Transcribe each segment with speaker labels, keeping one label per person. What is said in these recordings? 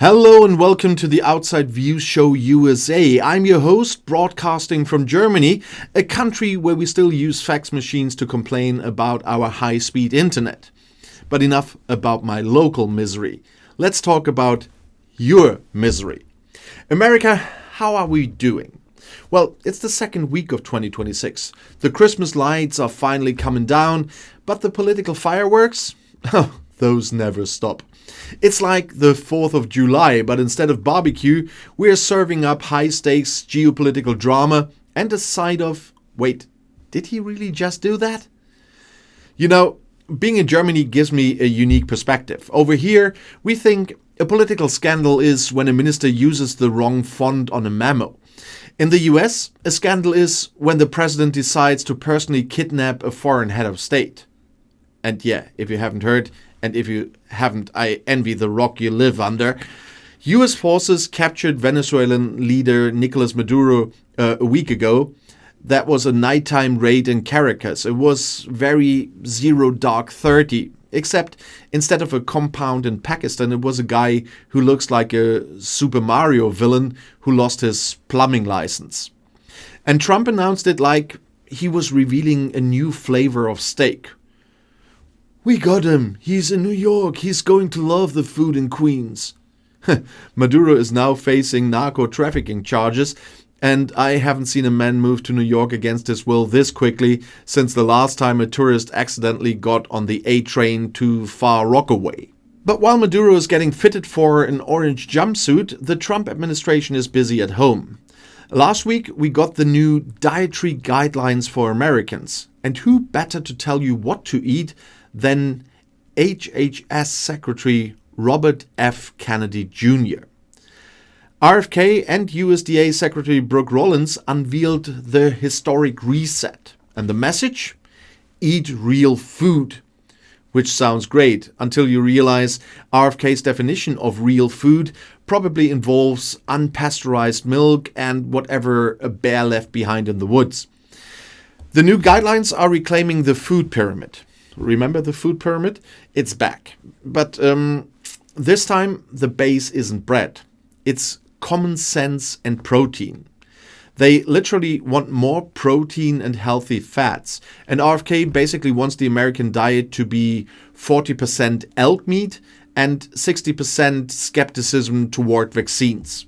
Speaker 1: Hello and welcome to the Outside View Show USA. I'm your host, broadcasting from Germany, a country where we still use fax machines to complain about our high-speed internet. But enough about my local misery. Let's talk about your misery. America, how are we doing? Well, it's the second week of 2026. The Christmas lights are finally coming down, but the political fireworks? Oh, those never stop. It's like the 4th of July, but instead of barbecue, we're serving up high-stakes geopolitical drama and a side of, wait, did he really just do that? You know, being in Germany gives me a unique perspective. Over here, we think a political scandal is when a minister uses the wrong font on a memo. In the US, a scandal is when the president decides to personally kidnap a foreign head of state. And yeah, if you haven't heard, and if you haven't, I envy the rock you live under. US forces captured Venezuelan leader Nicolas Maduro a week ago. That was a nighttime raid in Caracas. It was very zero dark 30, except instead of a compound in Pakistan, it was a guy who looks like a Super Mario villain who lost his plumbing license. And Trump announced it like he was revealing a new flavor of steak. We got him. He's in New York. He's going to love the food in Queens. Maduro is now facing narco-trafficking charges, and I haven't seen a man move to New York against his will this quickly since the last time a tourist accidentally got on the A train to Far Rockaway. But while Maduro is getting fitted for an orange jumpsuit, the Trump administration is busy at home. Last week, we got the new dietary guidelines for Americans. And who better to tell you what to eat than HHS Secretary Robert F. Kennedy Jr. RFK and USDA Secretary Brooke Rollins unveiled the historic reset. And the message? Eat real food. Which sounds great until you realize RFK's definition of real food probably involves unpasteurized milk and whatever a bear left behind in the woods. The new guidelines are reclaiming the food pyramid. Remember the food pyramid? It's back. But this time the base isn't bread. It's common sense and protein. They literally want more protein and healthy fats. And RFK basically wants the American diet to be 40% elk meat and 60% skepticism toward vaccines.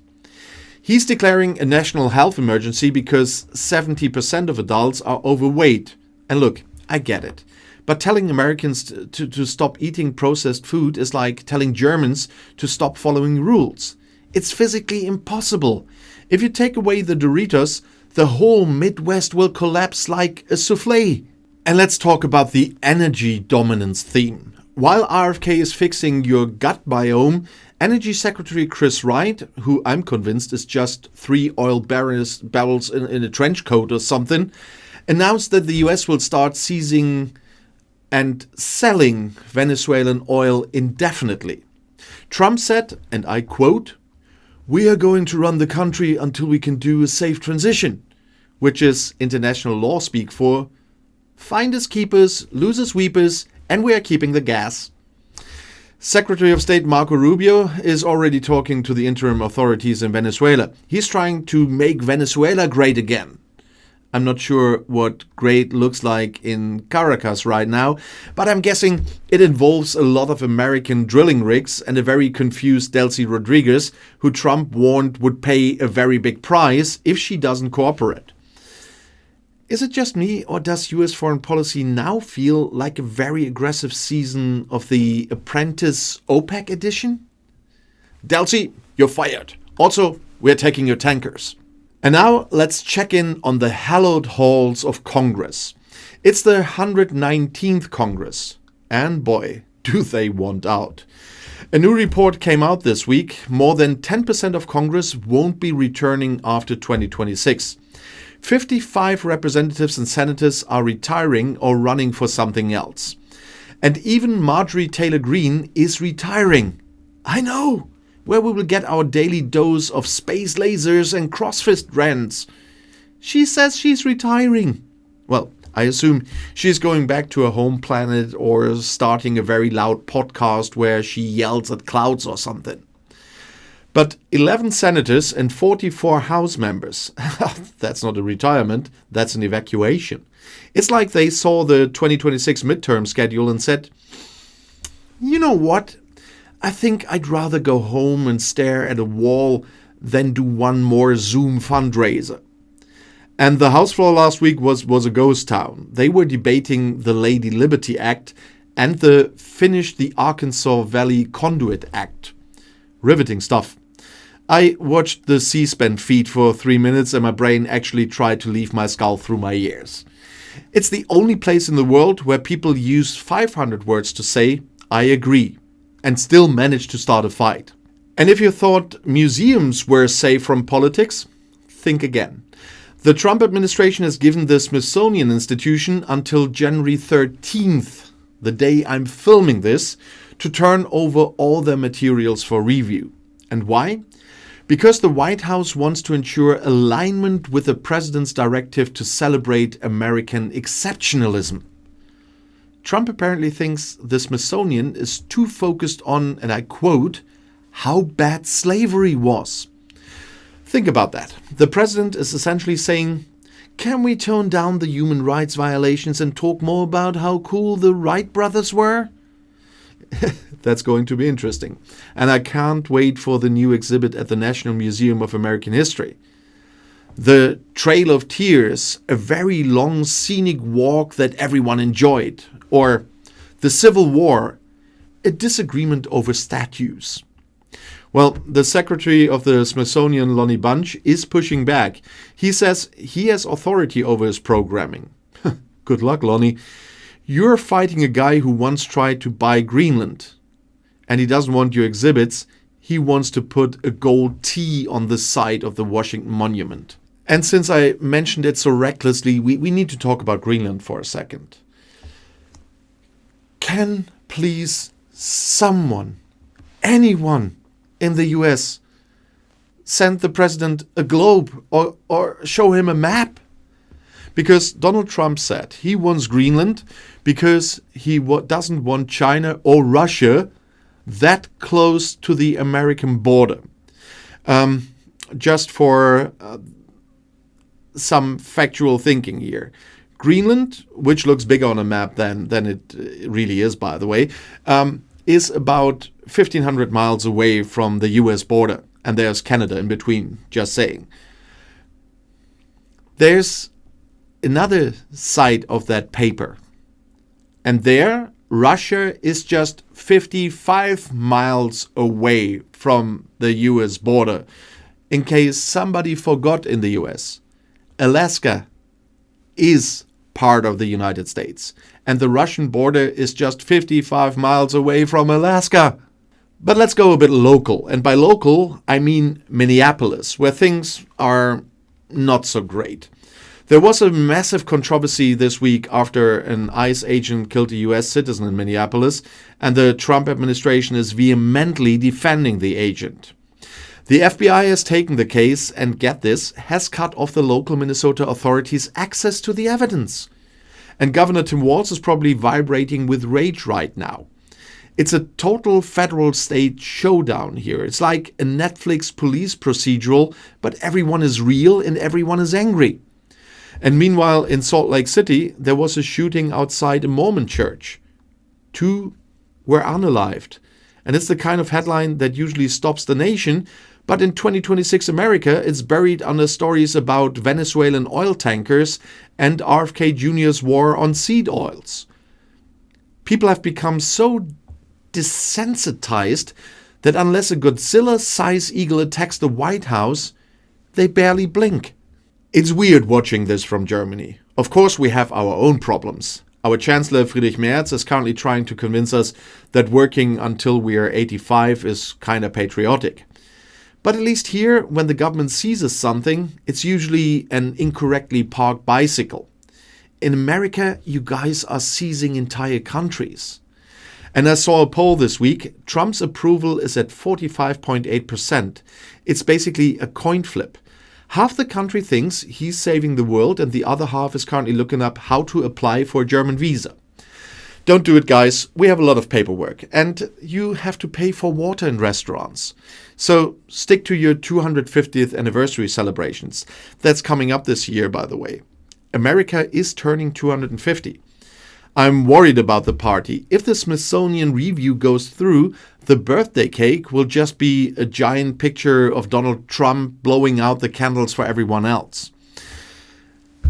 Speaker 1: He's declaring a national health emergency because 70% of adults are overweight. And look, I get it. But telling Americans to stop eating processed food is like telling Germans to stop following rules. It's physically impossible. If you take away the Doritos, the whole Midwest will collapse like a souffle. And let's talk about the energy dominance theme. While RFK is fixing your gut biome, Energy Secretary Chris Wright, who I'm convinced is just 3 oil barrels in a trench coat or something, announced that the US will start seizing and selling Venezuelan oil indefinitely. Trump said, and I quote, "We are going to run the country until we can do a safe transition," which is international law speak for finders keepers, losers weepers, and we are keeping the gas. Secretary of State Marco Rubio is already talking to the interim authorities in Venezuela. He's trying to make Venezuela great again. I'm not sure what great looks like in Caracas right now, but I'm guessing it involves a lot of American drilling rigs and a very confused Delcy Rodriguez, who Trump warned would pay a very big price if she doesn't cooperate. Is it just me, or does US foreign policy now feel like a very aggressive season of The Apprentice OPEC edition? Delcy, you're fired. Also, we're taking your tankers. And now let's check in on the hallowed halls of Congress. It's the 119th Congress. And boy, do they want out. A new report came out this week. More than 10% of Congress won't be returning after 2026. 55 representatives and senators are retiring or running for something else. And even Marjorie Taylor Greene is retiring. I know! Where we will get our daily dose of space lasers and crossfist rants. She says she's retiring. Well, I assume she's going back to her home planet or starting a very loud podcast where she yells at clouds or something. But 11 senators and 44 House members, that's not a retirement, that's an evacuation. It's like they saw the 2026 midterm schedule and said, you know what? I think I'd rather go home and stare at a wall than do one more Zoom fundraiser. And the House floor last week was a ghost town. They were debating the Lady Liberty Act and the Arkansas Valley Conduit Act. Riveting stuff. I watched the C-SPAN feed for 3 minutes and my brain actually tried to leave my skull through my ears. It's the only place in the world where people use 500 words to say, I agree, and still manage to start a fight. And if you thought museums were safe from politics, think again. The Trump administration has given the Smithsonian Institution until January 13th, the day I'm filming this, to turn over all their materials for review. And why? Because the White House wants to ensure alignment with the president's directive to celebrate American exceptionalism. Trump apparently thinks the Smithsonian is too focused on, and I quote, how bad slavery was. Think about that. The president is essentially saying, can we tone down the human rights violations and talk more about how cool the Wright brothers were? That's going to be interesting. And I can't wait for the new exhibit at the National Museum of American History. The Trail of Tears, a very long scenic walk that everyone enjoyed. Or the Civil War, a disagreement over statues. Well, the secretary of the Smithsonian, Lonnie Bunch, is pushing back. He says he has authority over his programming. Good luck, Lonnie. You're fighting a guy who once tried to buy Greenland. And he doesn't want your exhibits. He wants to put a gold T on the side of the Washington Monument. And since I mentioned it so recklessly, we need to talk about Greenland for a second. Can please someone, anyone in the US send the president a globe or show him a map? Because Donald Trump said he wants Greenland because he doesn't want China or Russia that close to the American border. Just for some factual thinking here. Greenland, which looks bigger on a map than it really is, by the way, is about 1,500 miles away from the US border. And there's Canada in between, just saying. There's another side of that paper. And there, Russia is just 55 miles away from the US border. In case somebody forgot in the US, Alaska is part of the United States. And the Russian border is just 55 miles away from Alaska. But let's go a bit local. And by local, I mean Minneapolis, where things are not so great. There was a massive controversy this week after an ICE agent killed a US citizen in Minneapolis, and the Trump administration is vehemently defending the agent. The FBI has taken the case and, get this, has cut off the local Minnesota authorities' access to the evidence. And Governor Tim Walz is probably vibrating with rage right now. It's a total federal-state showdown here. It's like a Netflix police procedural, but everyone is real and everyone is angry. And meanwhile, in Salt Lake City, there was a shooting outside a Mormon church. 2 were unalived. And it's the kind of headline that usually stops the nation, but in 2026 America, it's buried under stories about Venezuelan oil tankers and RFK Jr.'s war on seed oils. People have become so desensitized that unless a Godzilla-sized eagle attacks the White House, they barely blink. It's weird watching this from Germany. Of course, we have our own problems. Our Chancellor Friedrich Merz is currently trying to convince us that working until we are 85 is kind of patriotic. But at least here, when the government seizes something, it's usually an incorrectly parked bicycle. In America, you guys are seizing entire countries. And I saw a poll this week. Trump's approval is at 45.8%. It's basically a coin flip. Half the country thinks he's saving the world and the other half is currently looking up how to apply for a German visa. Don't do it, guys. We have a lot of paperwork, and you have to pay for water in restaurants. So stick to your 250th anniversary celebrations. That's coming up this year, by the way. America is turning 250. I'm worried about the party. If the Smithsonian review goes through, the birthday cake will just be a giant picture of Donald Trump blowing out the candles for everyone else.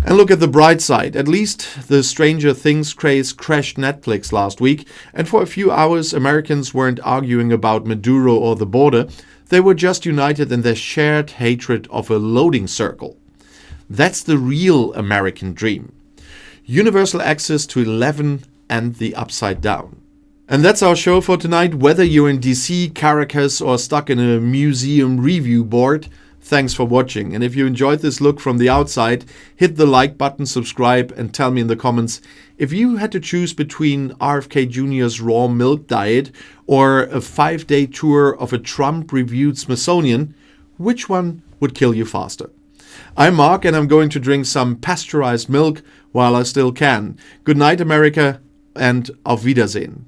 Speaker 1: And look at the bright side. At least the Stranger Things craze crashed Netflix last week, and for a few hours Americans weren't arguing about Maduro or the border. They were just united in their shared hatred of a loading circle. That's the real American dream. Universal access to 11 and the upside down. And that's our show for tonight. Whether you're in DC, Caracas, or stuck in a museum review board, thanks for watching. And if you enjoyed this look from the outside, hit the like button, subscribe, and tell me in the comments if you had to choose between RFK Jr.'s raw milk diet or a 5-day tour of a Trump-reviewed Smithsonian, which one would kill you faster? I'm Marc, and I'm going to drink some pasteurized milk while I still can. Good night, America, and auf Wiedersehen.